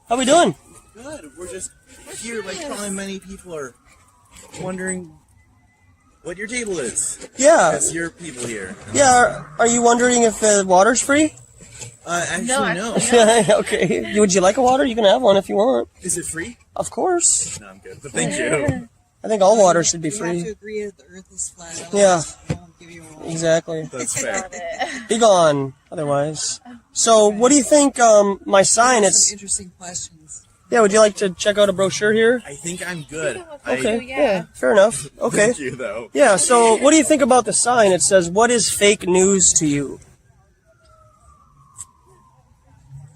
How we doing? Good. We're just here, like probably many people are wondering what your table is. Yeah. As your people here. Yeah. Are you wondering if the water's free? Actually, no. Okay. Would you like a water? You can have one if you want. Is it free? Of course. No, I'm good. But thank you. I think all water should be We free. have to agree that the Earth is flat. Yeah. I won't give you a water. Exactly. That's fair. Be gone. Otherwise. So, what do you think? My sign. Some It's. interesting questions. Yeah. Would you like to check out a brochure here? I think I'm good. Okay. Yeah. Fair enough. Okay. Thank you, though. Yeah. So, what do you think about the sign? It says, "What is fake news to you?"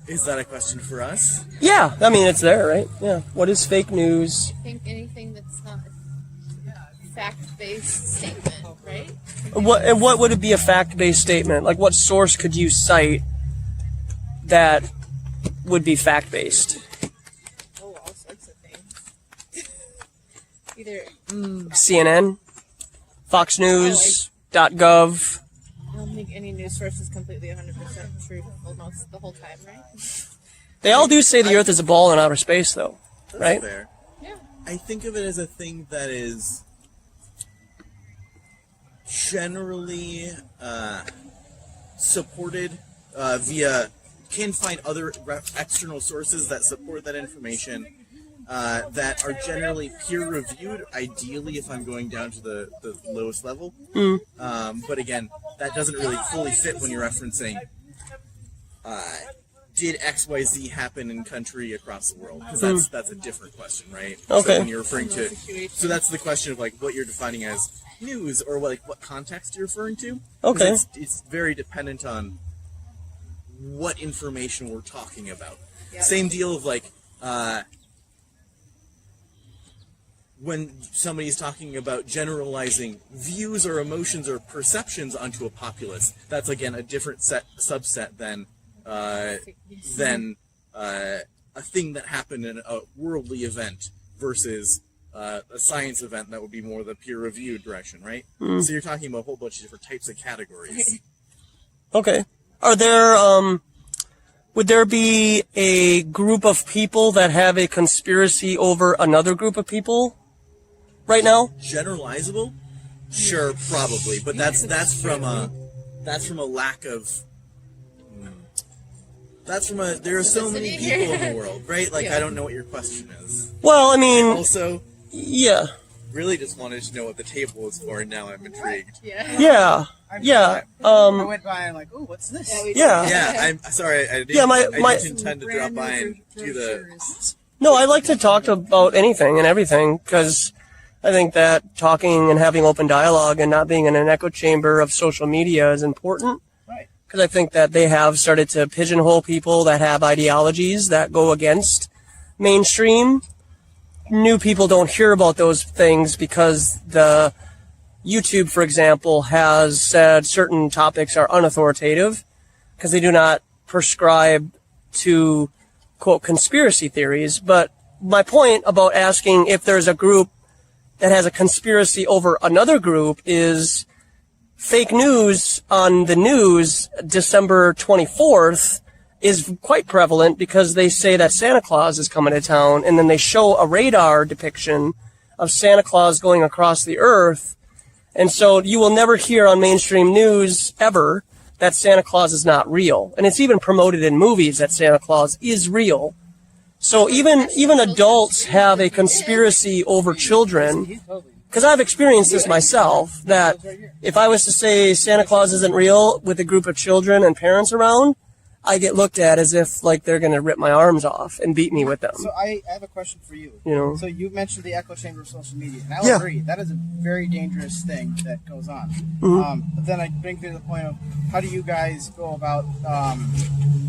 Is that a question for us? Yeah. I mean, it's there, right? Yeah. What is fake news? I think anything that's not a fact-based statement, right? What would it be a fact-based statement? Like, what source could you cite that would be fact-based? Oh, all sorts of things. Either CNN, Fox News, .gov. I don't think any news source is completely 100% true almost the whole time, right? They all do say the Earth is a ball in outer space, though, right? That's fair. Yeah. I think of it as a thing that is generally supported via, can find other external sources that support that information that are generally peer-reviewed, ideally if I'm going down to the lowest level. But again, that doesn't really fully fit when you're referencing did XYZ happen in country across the world? Because that's a different question, right? Okay. So when you're referring to, so that's the question of like what you're defining as news, or what context you're referring to. Okay. It's very dependent on what information we're talking about. Yep. Same deal of like when somebody's talking about generalizing views or emotions or perceptions onto a populace, that's again a different subset than a thing that happened in a worldly event versus a science event that would be more the peer-reviewed direction, right? So you're talking about a whole bunch of different types of categories. Okay. Are there, would there be a group of people that have a conspiracy over another group of people right now? Generalizable? Sure, probably, but that's from a lack of. There are so many people in the world, right? Like, I don't know what your question is. Well, I mean, Also, yeah. really just wanted to know what the table was for, and now I'm intrigued. Yeah. Yeah. I went by and like, oh, what's this? Yeah. Yeah, I'm sorry. I didn't, Yeah, I my- didn't intend to drop by and do the. No, I like to talk about anything and everything because I think that talking and having open dialogue and not being in an echo chamber of social media is important. Right. Because I think that they have started to pigeonhole people that have ideologies that go against mainstream. New people don't hear about those things because the YouTube, for example, has said certain topics are unauthoritative because they do not prescribe to, quote, conspiracy theories. But my point about asking if there's a group that has a conspiracy over another group is fake news on the news December 24th is quite prevalent because they say that Santa Claus is coming to town, and then they show a radar depiction of Santa Claus going across the earth. And so you will never hear on mainstream news ever that Santa Claus is not real. And it's even promoted in movies that Santa Claus is real. So even adults have a conspiracy over children. Because I've experienced this myself, that if I was to say Santa Claus isn't real with a group of children and parents around, I get looked at as if like they're going to rip my arms off and beat me with them. So I have a question for you. You know? So you mentioned the echo chamber of social media, and I'll Yeah. agree that is a very dangerous thing that goes on. But then I bring to the point of how do you guys go about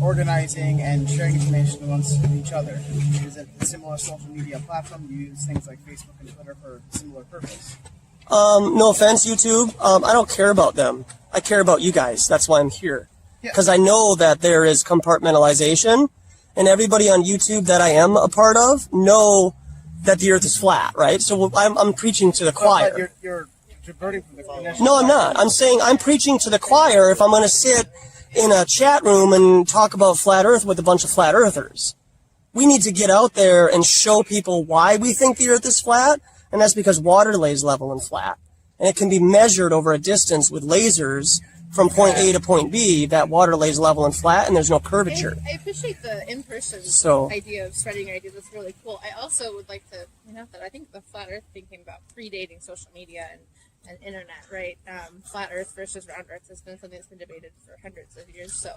organizing and sharing information amongst each other? Is it a similar social media platform? Do you use things like Facebook and Twitter for a similar purpose? No offense, YouTube. I don't care about them. I care about you guys. That's why I'm here. Because I know that there is compartmentalization, and everybody on YouTube that I am a part of know that the Earth is flat, right? So I'm preaching to the choir. But you're diverting from the initial. No, I'm not. I'm saying I'm preaching to the choir if I'm going to sit in a chat room and talk about flat Earth with a bunch of flat Earthers. we need to get out there and show people why we think the Earth is flat, and that's because water lays level and flat. And it can be measured over a distance with lasers from point A to point B, that water lays level and flat, and there's no curvature. I appreciate the in-person So- idea of spreading your ideas. That's really cool. I also would like to point out that I think the flat Earth thing came about predating social media and internet, right? Flat Earth versus round Earth has been something that's been debated for hundreds of years. So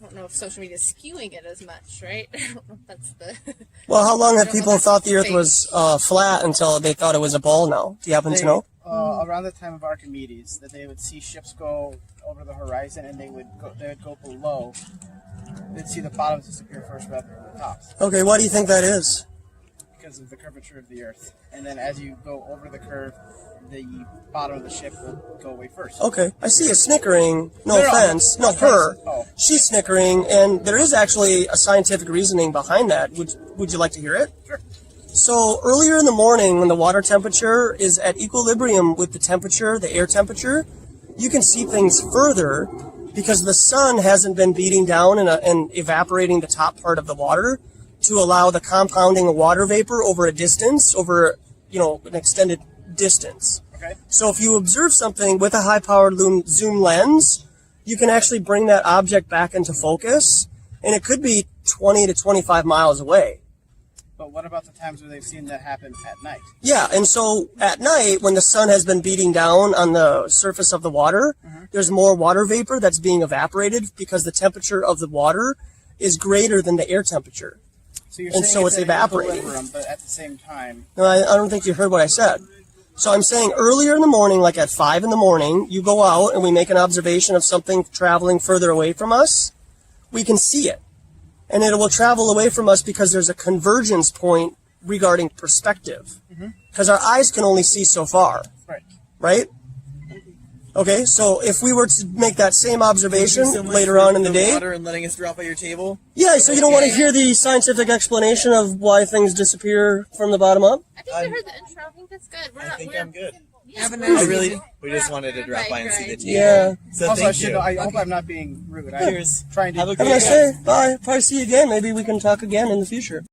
I don't know if social media is skewing it as much, right? I don't know if that's the. Well, how long I have don't know people if thought that's the Earth fake. was flat until they thought it was a ball now? Do you happen to know? Around the time of Archimedes, that they would see ships go over the horizon, and they would go below. They'd see the bottoms disappear first rather than the tops Okay, why do you think that is? because of the curvature of the Earth. And then as you go over the curve, the bottom of the ship will go away first. Okay, I see you snickering. No No, no, offense. No, not her. offense. Oh. She's snickering, and there is actually a scientific reasoning behind that. Would you like to hear it? Sure. So earlier in the morning, when the water temperature is at equilibrium with the temperature, the air temperature, you can see things further because the sun hasn't been beating down and evaporating the top part of the water to allow the compounding of water vapor over a distance, over an extended distance. Okay. So if you observe something with a high-powered zoom lens, you can actually bring that object back into focus, and it could be 20 to 25 miles away. But what about the times where they've seen that happen at night? Yeah, and so at night, when the sun has been beating down on the surface of the water, there's more water vapor that's being evaporated because the temperature of the water is greater than the air temperature. So you're And saying so it's an evaporating. equilibrium, but at the same time, No, I don't think you heard what I said. So I'm saying earlier in the morning, like at 5 in the morning, you go out and we make an observation of something traveling further away from us. We can see it. And it will travel away from us because there's a convergence point regarding perspective. Because our eyes can only see so far, right? right? Okay, so if we were to make that same observation So much later for on in the day, water and letting us drop at your table. yeah, so you don't want to hear the scientific explanation of why things disappear from the bottom up? I think I heard the intro. I think that's good. We're I not, think we're, I'm good. Yeah, Have a we're- nice We just wanted to drop by and see the table. Yeah. So Also, thank you. I hope I'm not being rude. Cheers. I'm trying to. Have a Have a nice day. Bye. Probably see you again. Maybe we can talk again in the future.